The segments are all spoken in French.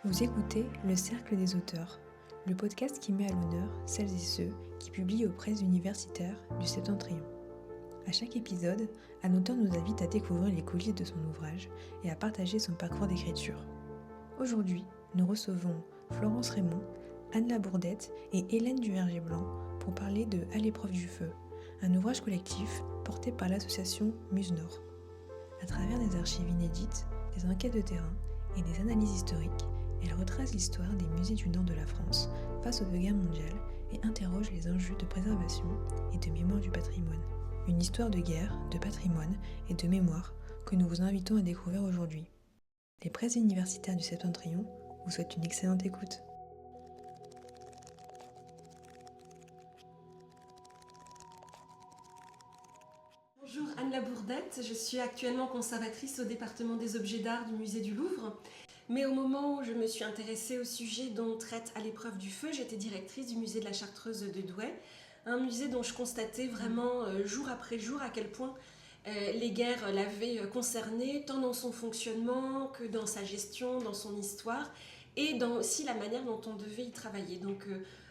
Vous écoutez Le Cercle des auteurs, le podcast qui met à l'honneur celles et ceux qui publient aux presses universitaires du Septentrion. À chaque épisode, un auteur nous invite à découvrir les coulisses de son ouvrage et à partager son parcours d'écriture. Aujourd'hui, nous recevons Florence Raymond, Anne Labourdette et Hélène Duverger-Blanc pour parler de À l'épreuve du feu, un ouvrage collectif porté par l'association Muse Nord. À travers des archives inédites, des enquêtes de terrain et des analyses historiques, elle retrace l'histoire des musées du nord de la France face aux deux guerres mondiales et interroge les enjeux de préservation et de mémoire du patrimoine. Une histoire de guerre, de patrimoine et de mémoire que nous vous invitons à découvrir aujourd'hui. Les presses universitaires du Septentrion vous souhaitent une excellente écoute. Bonjour Anne Labourdette, je suis actuellement conservatrice au département des objets d'art du musée du Louvre. Mais au moment où je me suis intéressée au sujet dont traite À l'épreuve du feu, j'étais directrice du musée de la Chartreuse de Douai, un musée dont je constatais vraiment jour après jour à quel point les guerres l'avaient concerné, tant dans son fonctionnement que dans sa gestion, dans son histoire, et dans aussi la manière dont on devait y travailler. Donc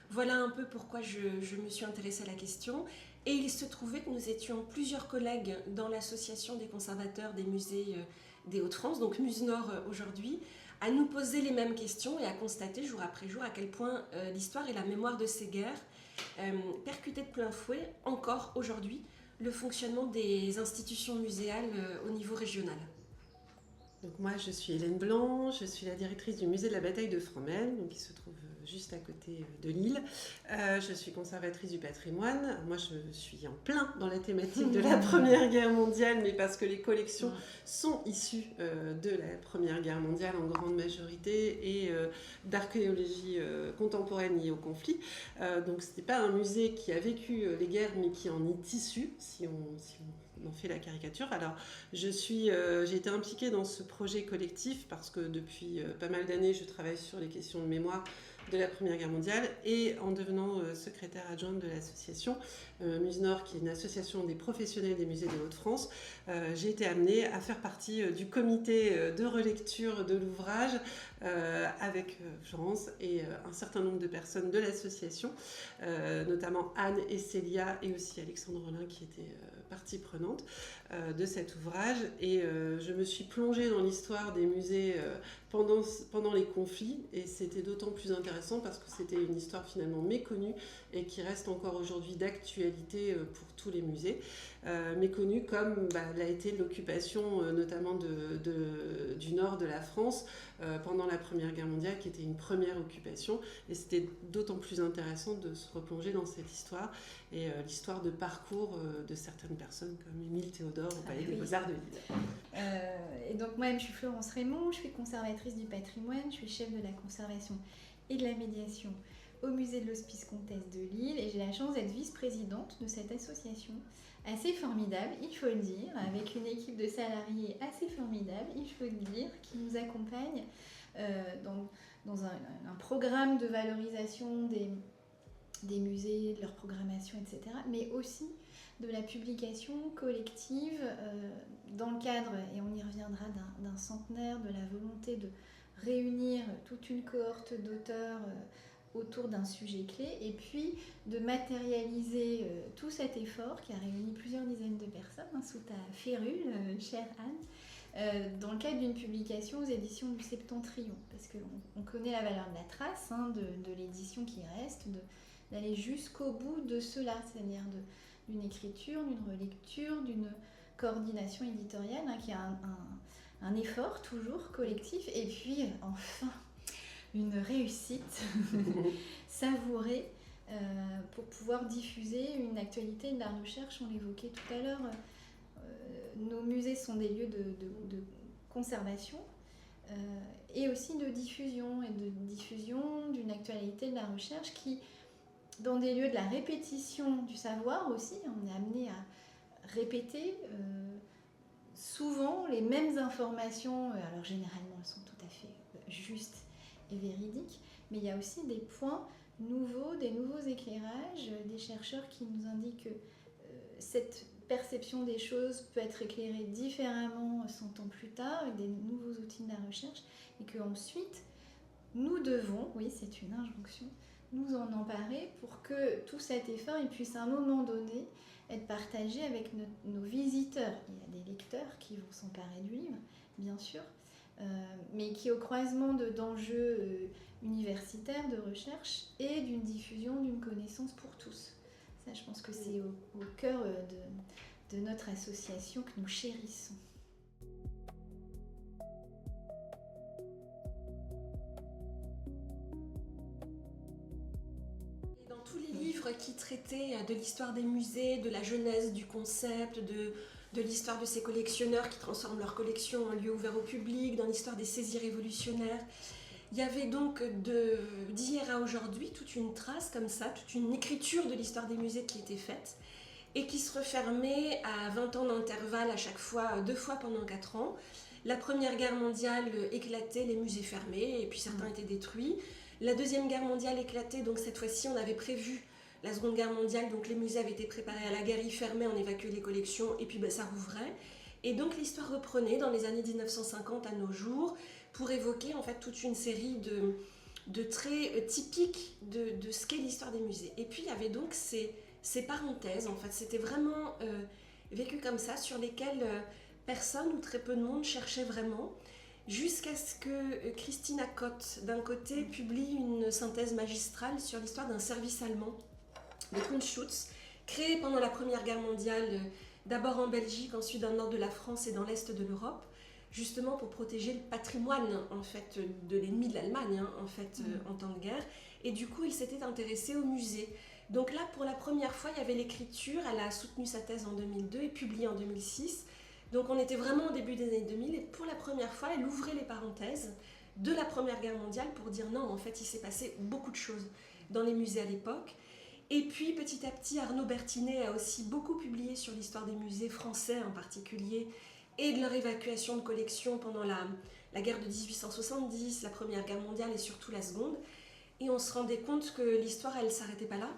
voilà un peu pourquoi je me suis intéressée à la question. Et il se trouvait que nous étions plusieurs collègues dans l'association des conservateurs des musées des Hauts-de-France, donc Muse Nord aujourd'hui, à nous poser les mêmes questions et à constater jour après jour à quel point l'histoire et la mémoire de ces guerres percutaient de plein fouet, encore aujourd'hui, le fonctionnement des institutions muséales au niveau régional. Donc moi, je suis Hélène Blanc, je suis la directrice du musée de la bataille de Fromelles, qui se trouve juste à côté de Lille. Je suis conservatrice du patrimoine. Moi, je suis en plein dans la thématique de la Première Guerre mondiale, mais parce que les collections sont issues de la Première Guerre mondiale en grande majorité et d'archéologie contemporaine liée au conflit. Donc ce n'est pas un musée qui a vécu les guerres, mais qui en est issu, si on en fait la caricature. Alors, j'ai été impliquée dans ce projet collectif parce que depuis pas mal d'années, je travaille sur les questions de mémoire de la Première Guerre mondiale et en devenant secrétaire adjointe de l'association Muse Nord, qui est une association des professionnels des musées des Hauts-de-France, j'ai été amenée à faire partie du comité de relecture de l'ouvrage avec Florence et un certain nombre de personnes de l'association, notamment Anne et Célia et aussi Alexandre Rollin qui était partie prenante de cet ouvrage. Et je me suis plongée dans l'histoire des musées pendant les conflits, et c'était d'autant plus intéressant parce que c'était une histoire finalement méconnue et qui reste encore aujourd'hui d'actualité pour tous les musées, méconnue comme l'a été l'occupation notamment du nord de la France pendant la Première Guerre mondiale, qui était une première occupation, et c'était d'autant plus intéressant de se replonger dans cette histoire et l'histoire de parcours de certaines personnes comme Émile Théodore au Palais des Beaux-Arts de Lille. Et donc moi-même je suis Florence Raymond, je suis conservatrice du patrimoine, je suis chef de la conservation et de la médiation au musée de l'Hospice Comtesse de Lille, et j'ai la chance d'être vice-présidente de cette association assez formidable, il faut le dire, avec une équipe de salariés assez formidable, il faut le dire, qui nous accompagne dans un programme de valorisation des musées, de leur programmation, etc., mais aussi de la publication collective dans le cadre, et on y reviendra, d'un centenaire, de la volonté de réunir toute une cohorte d'auteurs autour d'un sujet clé, et puis de matérialiser tout cet effort qui a réuni plusieurs dizaines de personnes sous ta férule, chère Anne, dans le cadre d'une publication aux éditions du Septentrion, parce qu'on connaît la valeur de la trace, de l'édition qui reste, d'aller jusqu'au bout de cela, c'est-à-dire d'une écriture, d'une relecture, d'une coordination éditoriale, qui a un effort toujours collectif, et puis enfin une réussite savourée pour pouvoir diffuser une actualité de la recherche. On l'évoquait tout à l'heure, nos musées sont des lieux de conservation et aussi de diffusion d'une actualité de la recherche qui, dans des lieux de la répétition du savoir aussi, on est amené à répéter souvent les mêmes informations. Alors généralement elles sont tout à fait justes et véridiques, mais il y a aussi des points nouveaux, des nouveaux éclairages, des chercheurs qui nous indiquent que cette perception des choses peut être éclairée différemment 100 ans plus tard avec des nouveaux outils de la recherche, et qu'ensuite nous devons, oui c'est une injonction, nous en emparer pour que tout cet effort il puisse à un moment donné être partagé avec nos visiteurs. Il y a des lecteurs qui vont s'emparer du livre, bien sûr, mais qui au croisement d'enjeux universitaires, de recherche et d'une diffusion d'une connaissance pour tous. Ça, je pense que c'est au cœur de notre association que nous chérissons. Dans tous les livres qui traitaient de l'histoire des musées, de la jeunesse du concept, de l'histoire de ces collectionneurs qui transforment leur collection en lieu ouvert au public, dans l'histoire des saisies révolutionnaires, il y avait donc d'hier à aujourd'hui toute une trace comme ça, toute une écriture de l'histoire des musées qui était faite et qui se refermait à 20 ans d'intervalle à chaque fois, 2 fois pendant 4 ans. La Première Guerre mondiale éclatait, les musées fermés et puis certains étaient détruits. La Deuxième Guerre mondiale éclatait, donc cette fois-ci on avait prévu la Seconde Guerre mondiale, donc les musées avaient été préparés à la guerre, ils fermaient, on évacuait les collections et puis ça rouvrait. Et donc l'histoire reprenait dans les années 1950 à nos jours pour évoquer en fait toute une série de traits typiques de ce qu'est l'histoire des musées. Et puis il y avait donc ces parenthèses, en fait, c'était vraiment vécu comme ça, sur lesquelles personne ou très peu de monde cherchait vraiment, jusqu'à ce que Christina Kott, d'un côté, publie une synthèse magistrale sur l'histoire d'un service allemand, le Kunstschutz, créé pendant la Première Guerre mondiale, d'abord en Belgique, ensuite dans le nord de la France et dans l'est de l'Europe, justement pour protéger le patrimoine en fait, de l'ennemi de l'Allemagne en temps de guerre. Et du coup, il s'était intéressé au musée. Donc là, pour la première fois, il y avait l'écriture. Elle a soutenu sa thèse en 2002 et publié en 2006. Donc on était vraiment au début des années 2000 et pour la première fois, elle ouvrait les parenthèses de la Première Guerre mondiale pour dire non, en fait, il s'est passé beaucoup de choses dans les musées à l'époque. Et puis petit à petit, Arnaud Bertinet a aussi beaucoup publié sur l'histoire des musées français en particulier et de leur évacuation de collections pendant la guerre de 1870, la Première Guerre mondiale et surtout la Seconde. Et on se rendait compte que l'histoire, elle ne s'arrêtait pas là.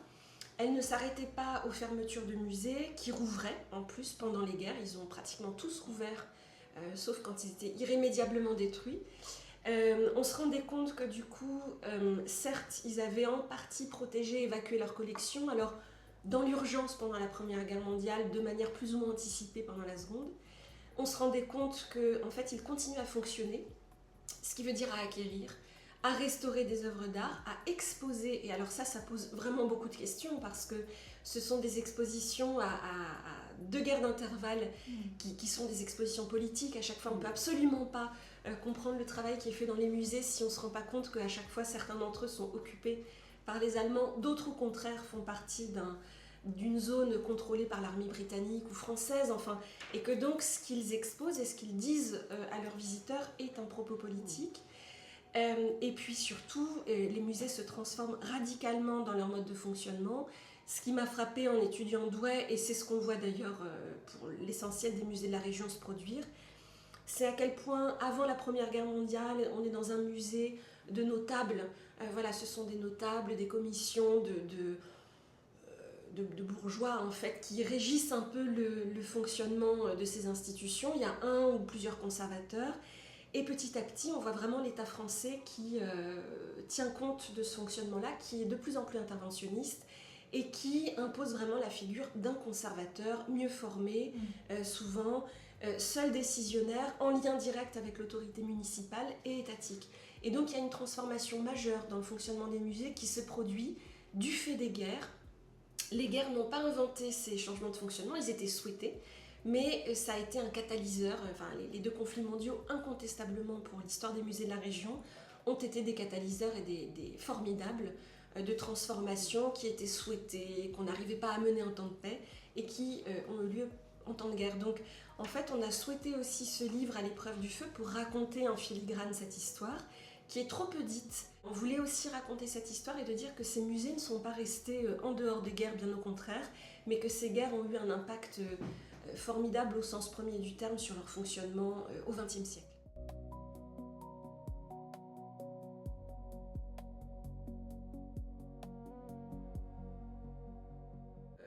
Elle ne s'arrêtait pas aux fermetures de musées qui rouvraient en plus pendant les guerres. Ils ont pratiquement tous rouvert, sauf quand ils étaient irrémédiablement détruits. On se rendait compte que du coup, certes, ils avaient en partie protégé, évacué leurs collections, alors dans l'urgence pendant la Première Guerre mondiale, de manière plus ou moins anticipée pendant la Seconde. On se rendait compte qu'en fait, ils continuent à fonctionner, ce qui veut dire à acquérir, à restaurer des œuvres d'art, à exposer. Et alors ça pose vraiment beaucoup de questions parce que ce sont des expositions à 2 guerres d'intervalle qui sont des expositions politiques. À chaque fois, on ne peut absolument pas comprendre le travail qui est fait dans les musées si on ne se rend pas compte qu'à chaque fois, certains d'entre eux sont occupés par les Allemands. D'autres, au contraire, font partie d'une zone contrôlée par l'armée britannique ou française, enfin, et que donc ce qu'ils exposent et ce qu'ils disent à leurs visiteurs est un propos politique. Et puis surtout, les musées se transforment radicalement dans leur mode de fonctionnement. Ce qui m'a frappée en étudiant Douai, et c'est ce qu'on voit d'ailleurs pour l'essentiel des musées de la région se produire, c'est à quel point, avant la Première Guerre mondiale, on est dans un musée de notables. Voilà, ce sont des notables, des commissions de bourgeois en fait, qui régissent un peu le fonctionnement de ces institutions. Il y a un ou plusieurs conservateurs. Et petit à petit, on voit vraiment l'État français qui tient compte de ce fonctionnement-là, qui est de plus en plus interventionniste et qui impose vraiment la figure d'un conservateur mieux formé, souvent seul décisionnaire, en lien direct avec l'autorité municipale et étatique. Et donc il y a une transformation majeure dans le fonctionnement des musées qui se produit du fait des guerres. Les guerres n'ont pas inventé ces changements de fonctionnement, ils étaient souhaités. Mais ça a été un catalyseur, enfin, les 2 conflits mondiaux, incontestablement pour l'histoire des musées de la région, ont été des catalyseurs et des formidables de transformations qui étaient souhaitées, qu'on n'arrivait pas à mener en temps de paix et qui ont eu lieu en temps de guerre. Donc en fait, on a souhaité aussi ce livre à l'épreuve du feu pour raconter en filigrane cette histoire qui est trop peu dite. On voulait aussi raconter cette histoire et de dire que ces musées ne sont pas restés en dehors des guerres, bien au contraire, mais que ces guerres ont eu un impact formidable au sens premier du terme sur leur fonctionnement au XXe siècle.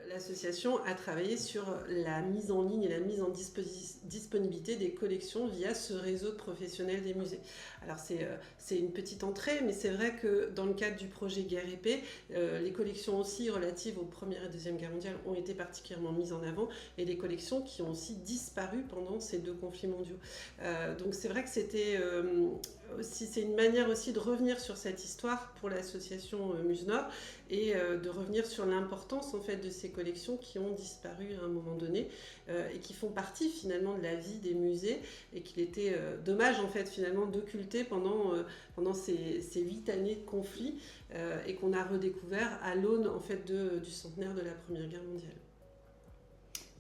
La l'association a travaillé sur la mise en ligne et la mise en disponibilité des collections via ce réseau de professionnels des musées. Alors c'est une petite entrée, mais c'est vrai que dans le cadre du projet Guerre et Paix, les collections aussi relatives aux Première et Deuxième Guerre mondiale ont été particulièrement mises en avant, et les collections qui ont aussi disparu pendant ces 2 conflits mondiaux. Donc c'est vrai que c'était c'est une manière aussi de revenir sur cette histoire pour l'association Muse-Nord, et de revenir sur l'importance en fait de ces collections qui ont disparu à un moment donné, et qui font partie finalement de la vie des musées, et qu'il était dommage en fait finalement d'occulter pendant ces 8 années de conflit, et qu'on a redécouvert à l'aune en fait du centenaire de la Première Guerre mondiale.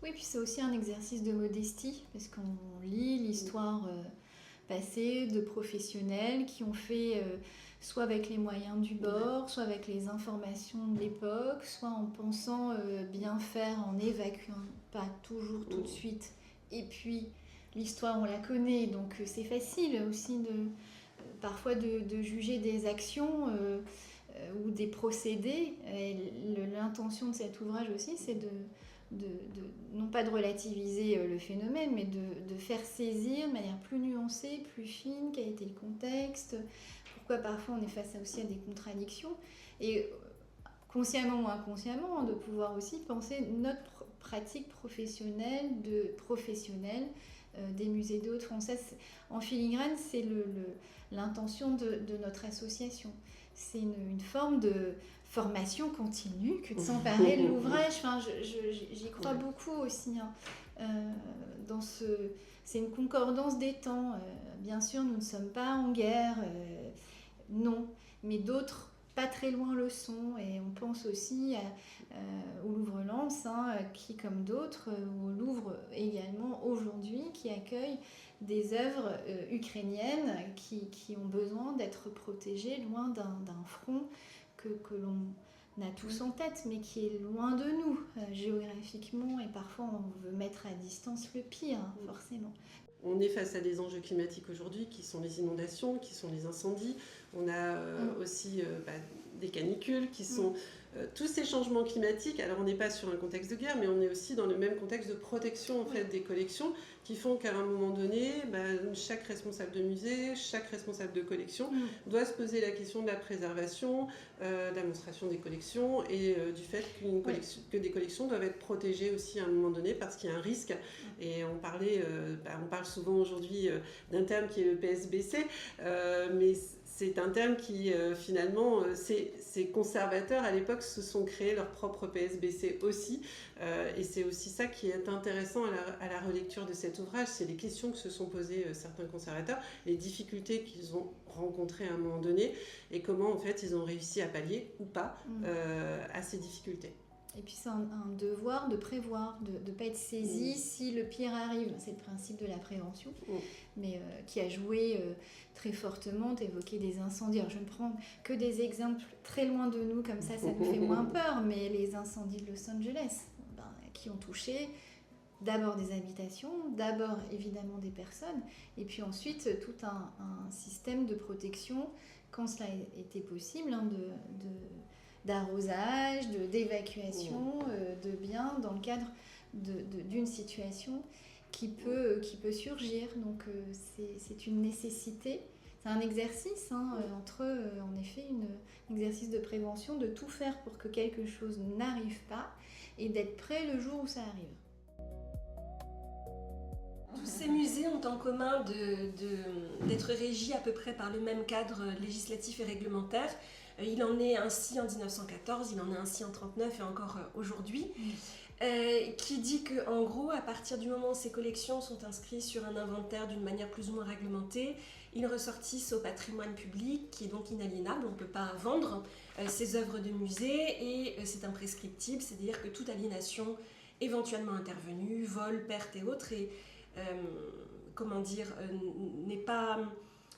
Oui, puis c'est aussi un exercice de modestie, parce qu'on lit l'histoire passée de professionnels qui ont fait soit avec les moyens du bord, soit avec les informations de l'époque, soit en pensant bien faire, en évacuant pas toujours tout de suite. Et puis l'histoire, on la connaît, donc c'est facile aussi parfois de juger des actions ou des procédés. Et l'intention de cet ouvrage aussi, c'est non pas de relativiser le phénomène, mais de faire saisir de manière plus nuancée, plus fine, quel était le contexte, pourquoi parfois on est face aussi à des contradictions, et consciemment ou inconsciemment, de pouvoir aussi penser notre pratique professionnelle, des musées de Haute-France. En filigrane, c'est l'intention de notre association. C'est une forme de formation continue que de s'emparer de l'ouvrage. Enfin, j'y crois beaucoup aussi. C'est une concordance des temps. Bien sûr, nous ne sommes pas en guerre, non, mais d'autres pas très loin le sont, et on pense aussi au Louvre-Lens, qui comme d'autres, au Louvre également aujourd'hui, qui accueille des œuvres ukrainiennes qui ont besoin d'être protégées loin d'un front que l'on a tous en tête, mais qui est loin de nous géographiquement, et parfois on veut mettre à distance le pire, forcément. On est face à des enjeux climatiques aujourd'hui qui sont les inondations, qui sont les incendies. On a aussi des canicules qui sont... tous ces changements climatiques, alors on n'est pas sur un contexte de guerre, mais on est aussi dans le même contexte de protection en fait, des collections, qui font qu'à un moment donné, chaque responsable de musée, chaque responsable de collection doit se poser la question de la préservation, de la monstration des collections, et du fait que des collections doivent être protégées aussi à un moment donné, parce qu'il y a un risque. Et on parle souvent aujourd'hui d'un terme qui est le PSBC, mais c'est un terme qui, finalement, ces conservateurs, à l'époque, se sont créés leur propre PSBC aussi. Et c'est aussi ça qui est intéressant à la relecture de cet ouvrage. C'est les questions que se sont posées certains conservateurs, les difficultés qu'ils ont rencontrées à un moment donné, et comment, en fait, ils ont réussi à pallier, ou pas, à ces difficultés. Et puis c'est un devoir de prévoir, de ne pas être saisi si le pire arrive. C'est le principe de la prévention, mais qui a joué très fortement d'évoquer des incendies. Alors je ne prends que des exemples très loin de nous, comme ça nous fait moins peur, mais les incendies de Los Angeles, qui ont touché d'abord des habitations, d'abord évidemment des personnes, et puis ensuite tout un système de protection, quand cela était possible, d'arrosage, d'évacuation de biens dans le cadre d'une situation qui peut surgir. Donc c'est une nécessité, c'est un exercice entre en effet un exercice de prévention, de tout faire pour que quelque chose n'arrive pas et d'être prêt le jour où ça arrive. Tous ces musées ont en commun d'être régis à peu près par le même cadre législatif et réglementaire. Il en est ainsi en 1914, il en est ainsi en 1939 et encore aujourd'hui, qui dit qu'en gros, à partir du moment où ces collections sont inscrites sur un inventaire d'une manière plus ou moins réglementée, ils ressortissent au patrimoine public, qui est donc inaliénable, on ne peut pas vendre ces œuvres de musée, et c'est imprescriptible, c'est-à-dire que toute aliénation éventuellement intervenue, vol, perte et autres,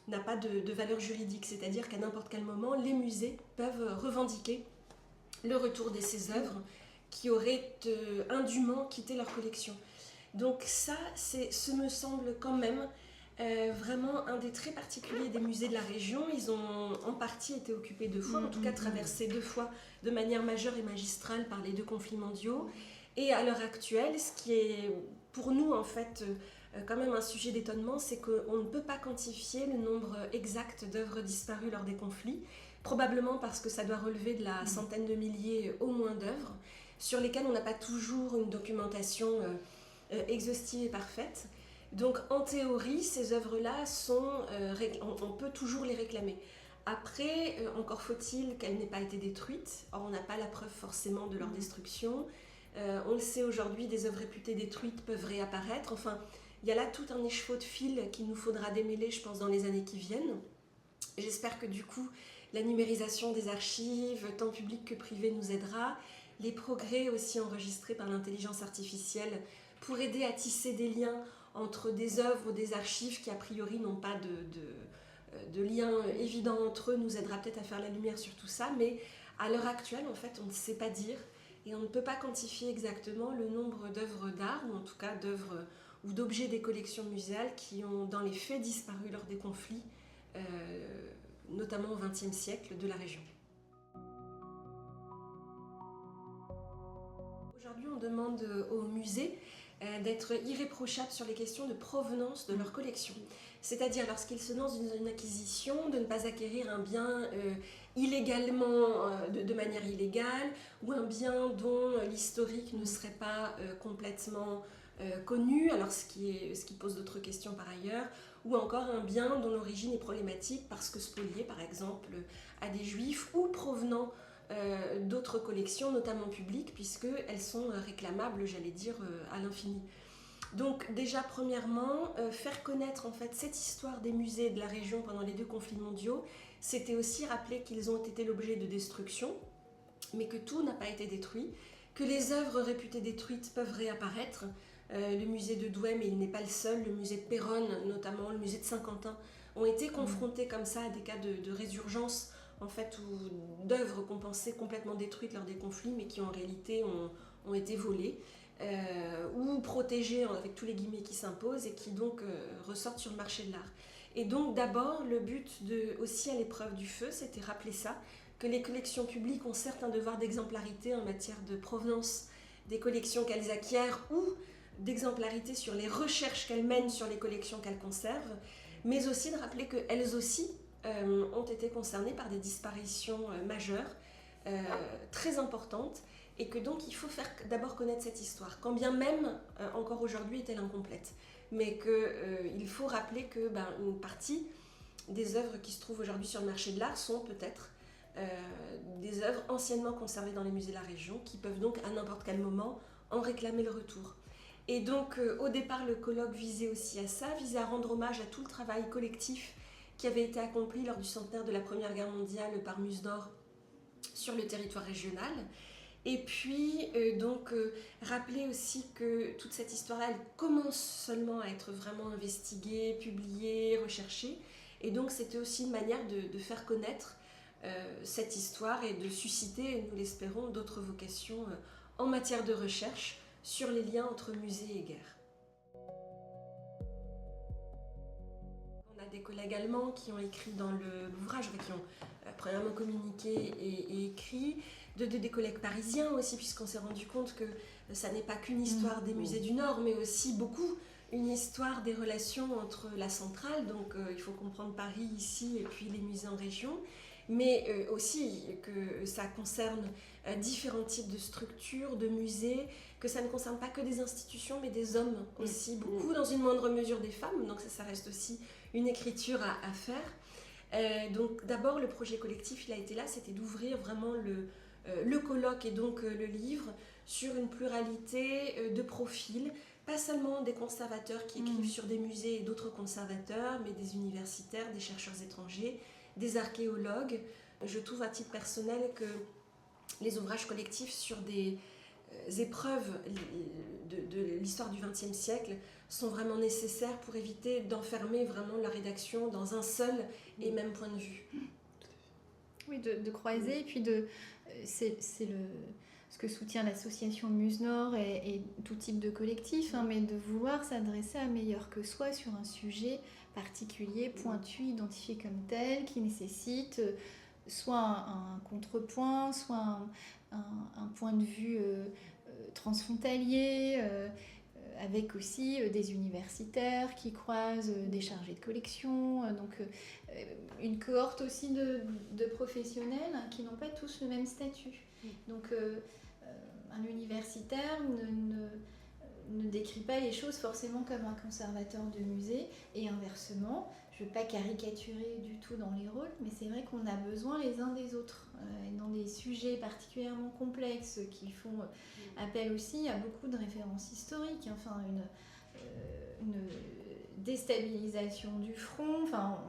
n'a pas de valeur juridique, c'est-à-dire qu'à n'importe quel moment, les musées peuvent revendiquer le retour de ces œuvres qui auraient indûment quitté leur collection. Donc ça, ce me semble quand même vraiment un des traits particuliers des musées de la région. Ils ont en partie été occupés 2 fois, en tout cas traversés 2 fois de manière majeure et magistrale par les 2 conflits mondiaux. Et à l'heure actuelle, ce qui est pour nous en fait quand même un sujet d'étonnement, c'est qu'on ne peut pas quantifier le nombre exact d'œuvres disparues lors des conflits, probablement parce que ça doit relever de la centaine de milliers au moins d'œuvres, sur lesquelles on n'a pas toujours une documentation exhaustive et parfaite. Donc en théorie, ces œuvres-là on peut toujours les réclamer. Après, encore faut-il qu'elles n'aient pas été détruites. Or, on n'a pas la preuve forcément de leur destruction. On le sait aujourd'hui, des œuvres réputées détruites peuvent réapparaître. Enfin, il y a là tout un écheveau de fils qu'il nous faudra démêler, je pense, dans les années qui viennent. J'espère que du coup, la numérisation des archives, tant publiques que privées, nous aidera. Les progrès aussi enregistrés par l'intelligence artificielle pour aider à tisser des liens entre des œuvres ou des archives qui a priori n'ont pas de lien évident entre eux, nous aidera peut-être à faire la lumière sur tout ça, mais à l'heure actuelle, en fait, on ne sait pas dire et on ne peut pas quantifier exactement le nombre d'œuvres d'art, ou en tout cas d'œuvres ou d'objets des collections muséales qui ont dans les faits disparu lors des conflits, notamment au XXe siècle, de la région. Aujourd'hui, on demande aux musées d'être irréprochables sur les questions de provenance de leur collection. C'est-à-dire, lorsqu'ils se lancent dans une acquisition, de ne pas acquérir un bien illégalement, de manière illégale, ou un bien dont l'historique ne serait pas complètement connu, alors ce qui pose d'autres questions par ailleurs, ou encore un bien dont l'origine est problématique parce que spolié, par exemple, à des juifs, ou provenant d'autres collections, notamment publiques, puisqu'elles sont réclamables, j'allais dire, à l'infini. Donc déjà, premièrement, faire connaître en fait cette histoire des musées de la région pendant les 2 conflits mondiaux, c'était aussi rappeler qu'ils ont été l'objet de destruction, mais que tout n'a pas été détruit, que les œuvres réputées détruites peuvent réapparaître. Le musée de Douai, mais il n'est pas le seul, le musée de Péronne, notamment le musée de Saint-Quentin, ont été confrontés comme ça à des cas de résurgence, en fait, ou d'œuvres qu'on pensait complètement détruites lors des conflits, mais qui en réalité ont été volées, ou protégées avec tous les guillemets qui s'imposent, et qui donc ressortent sur le marché de l'art. Et donc d'abord, le but aussi à l'épreuve du feu, c'était rappeler ça, que les collections publiques ont certes un devoir d'exemplarité en matière de provenance des collections qu'elles acquièrent, ou d'exemplarité sur les recherches qu'elles mènent sur les collections qu'elles conservent, mais aussi de rappeler qu'elles aussi ont été concernées par des disparitions majeures, très importantes, et que donc il faut faire d'abord connaître cette histoire, quand bien même, encore aujourd'hui, est-elle incomplète. Mais qu'il faut rappeler que une partie des œuvres qui se trouvent aujourd'hui sur le marché de l'art sont peut-être des œuvres anciennement conservées dans les musées de la région, qui peuvent donc à n'importe quel moment en réclamer le retour. Et donc au départ, le colloque visait aussi à ça, visait à rendre hommage à tout le travail collectif qui avait été accompli lors du centenaire de la Première Guerre mondiale par Musnor sur le territoire régional. Et puis rappeler aussi que toute cette histoire-là, elle commence seulement à être vraiment investiguée, publiée, recherchée. Et donc c'était aussi une manière de faire connaître cette histoire et de susciter, nous l'espérons, d'autres vocations en matière de recherche sur les liens entre musée et guerre. On a des collègues allemands qui ont écrit dans l'ouvrage, qui ont premièrement communiqué et écrit, des collègues parisiens aussi, puisqu'on s'est rendu compte que ça n'est pas qu'une histoire des musées du Nord, mais aussi beaucoup une histoire des relations entre la centrale, donc il faut comprendre Paris ici et puis les musées en région, mais aussi que ça concerne différents types de structures, de musées, que ça ne concerne pas que des institutions, mais des hommes aussi, beaucoup, dans une moindre mesure des femmes, donc ça reste aussi une écriture à faire. Donc d'abord, le projet collectif, il a été là, c'était d'ouvrir vraiment le colloque et donc le livre sur une pluralité de profils, pas seulement des conservateurs qui écrivent sur des musées et d'autres conservateurs, mais des universitaires, des chercheurs étrangers, des archéologues. Je trouve à titre personnel que les ouvrages collectifs sur des épreuves de l'histoire du XXe siècle sont vraiment nécessaires pour éviter d'enfermer vraiment la rédaction dans un seul et même point de vue. Oui, de croiser, et puis c'est ce que soutient l'association Musnor et tout type de collectif, mais de vouloir s'adresser à meilleur que soi sur un sujet particulier, pointu, identifié comme tel, qui nécessite soit un contrepoint, soit un point de vue transfrontalier, avec aussi des universitaires qui croisent des chargés de collection, donc une cohorte aussi de professionnels qui n'ont pas tous le même statut. Donc un universitaire ne décrit pas les choses forcément comme un conservateur de musée, et inversement. Je ne veux pas caricaturer du tout dans les rôles, mais c'est vrai qu'on a besoin les uns des autres. Et dans des sujets particulièrement complexes qui font appel aussi à beaucoup de références historiques, enfin une déstabilisation du front, enfin,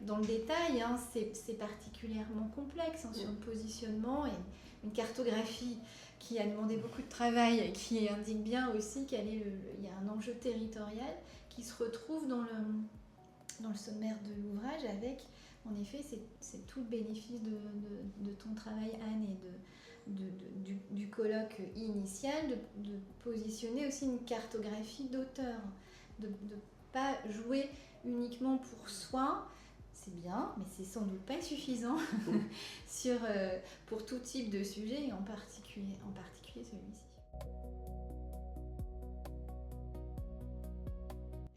dans le détail, hein, c'est particulièrement complexe sur le positionnement, et une cartographie qui a demandé beaucoup de travail, qui indique bien aussi qu'il y a un enjeu territorial qui se retrouve dans le sommaire de l'ouvrage, avec, en effet, c'est tout le bénéfice de ton travail, Anne, et du colloque initial, de positionner aussi une cartographie d'auteur, de ne pas jouer uniquement pour soi. C'est bien, mais c'est sans doute pas suffisant pour tout type de sujet, et en particulier celui-ci.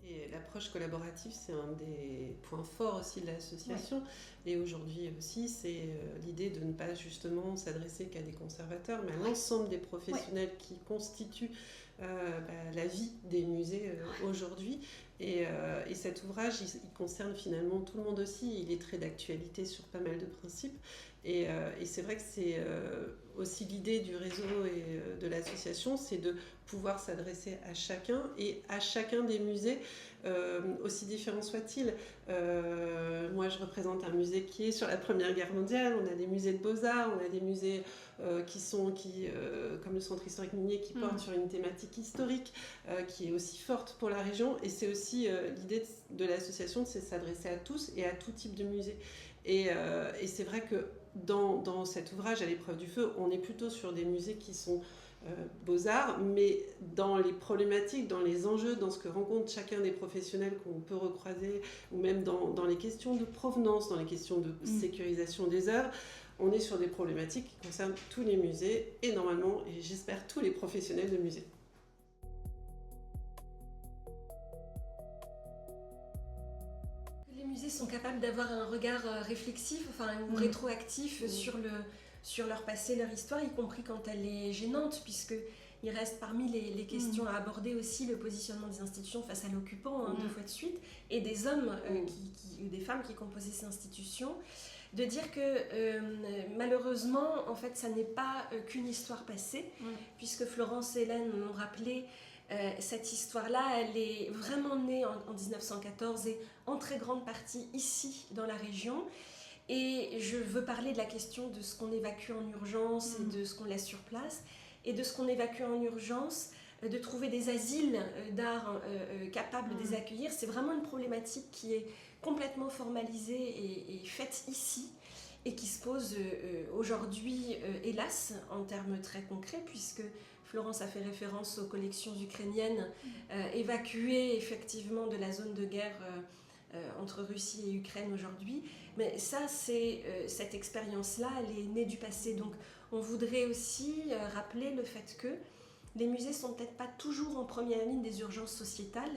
Et l'approche collaborative, c'est un des points forts aussi de l'association. Ouais. Et aujourd'hui aussi, c'est l'idée de ne pas justement s'adresser qu'à des conservateurs, mais à l'ensemble des professionnels qui constituent la vie des musées aujourd'hui. Et cet ouvrage, il concerne finalement tout le monde aussi. Il est très d'actualité sur pas mal de principes. Et c'est vrai que c'est aussi l'idée du réseau et de l'association, c'est de pouvoir s'adresser à chacun et à chacun des musées, aussi différents soient-ils. Moi, je représente un musée qui est sur la Première Guerre mondiale. On a des musées de beaux-arts, on a des musées comme le Centre historique minier, qui portent sur une thématique historique qui est aussi forte pour la région. Et c'est aussi l'idée de l'association, c'est de s'adresser à tous et à tout type de musée. Et c'est vrai que dans cet ouvrage, à l'épreuve du feu, on est plutôt sur des musées qui sont beaux-arts, mais dans les problématiques, dans les enjeux, dans ce que rencontre chacun des professionnels qu'on peut recroiser, ou même dans les questions de provenance, dans les questions de sécurisation des œuvres, on est sur des problématiques qui concernent tous les musées et normalement, et j'espère, tous les professionnels de musées. Les musées sont capables d'avoir un regard réflexif, ou rétroactif sur leur passé, leur histoire, y compris quand elle est gênante, puisqu'il reste parmi les questions à aborder aussi le positionnement des institutions face à l'occupant, 2 fois de suite, et des hommes ou des femmes qui composaient ces institutions. De dire que malheureusement, en fait, ça n'est pas qu'une histoire passée, puisque Florence et Hélène l'ont rappelé, cette histoire-là, elle est vraiment née en 1914 et en très grande partie ici, dans la région. Et je veux parler de la question de ce qu'on évacue en urgence et de ce qu'on laisse sur place, et de ce qu'on évacue en urgence, de trouver des asiles d'art capables de les accueillir. C'est vraiment une problématique qui est complètement formalisée et faite ici, et qui se pose aujourd'hui, hélas, en termes très concrets, puisque Florence a fait référence aux collections ukrainiennes évacuées effectivement de la zone de guerre entre Russie et Ukraine aujourd'hui. Mais ça, cette expérience-là, elle est née du passé. Donc on voudrait aussi rappeler le fait que les musées sont peut-être pas toujours en première ligne des urgences sociétales,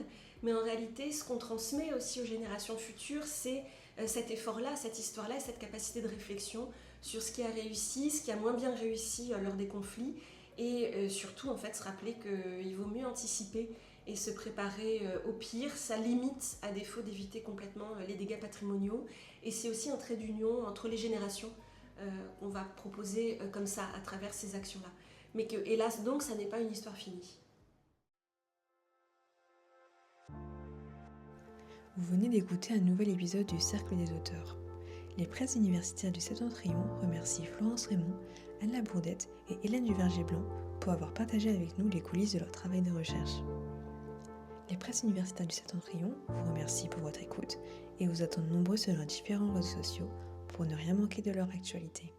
mais en réalité, ce qu'on transmet aussi aux générations futures, c'est cet effort-là, cette histoire-là, cette capacité de réflexion sur ce qui a réussi, ce qui a moins bien réussi lors des conflits, et surtout, en fait, se rappeler qu'il vaut mieux anticiper et se préparer au pire. Ça limite, à défaut d'éviter complètement les dégâts patrimoniaux, et c'est aussi un trait d'union entre les générations qu'on va proposer comme ça, à travers ces actions-là. Mais que, hélas, donc, ça n'est pas une histoire finie. Vous venez d'écouter un nouvel épisode du Cercle des auteurs. Les presses universitaires du Septentrion remercient Florence Raymond, Anne Labourdette et Hélène Duverger-Blanc pour avoir partagé avec nous les coulisses de leur travail de recherche. Les presses universitaires du Septentrion vous remercient pour votre écoute et vous attendent nombreux sur leurs différents réseaux sociaux pour ne rien manquer de leur actualité.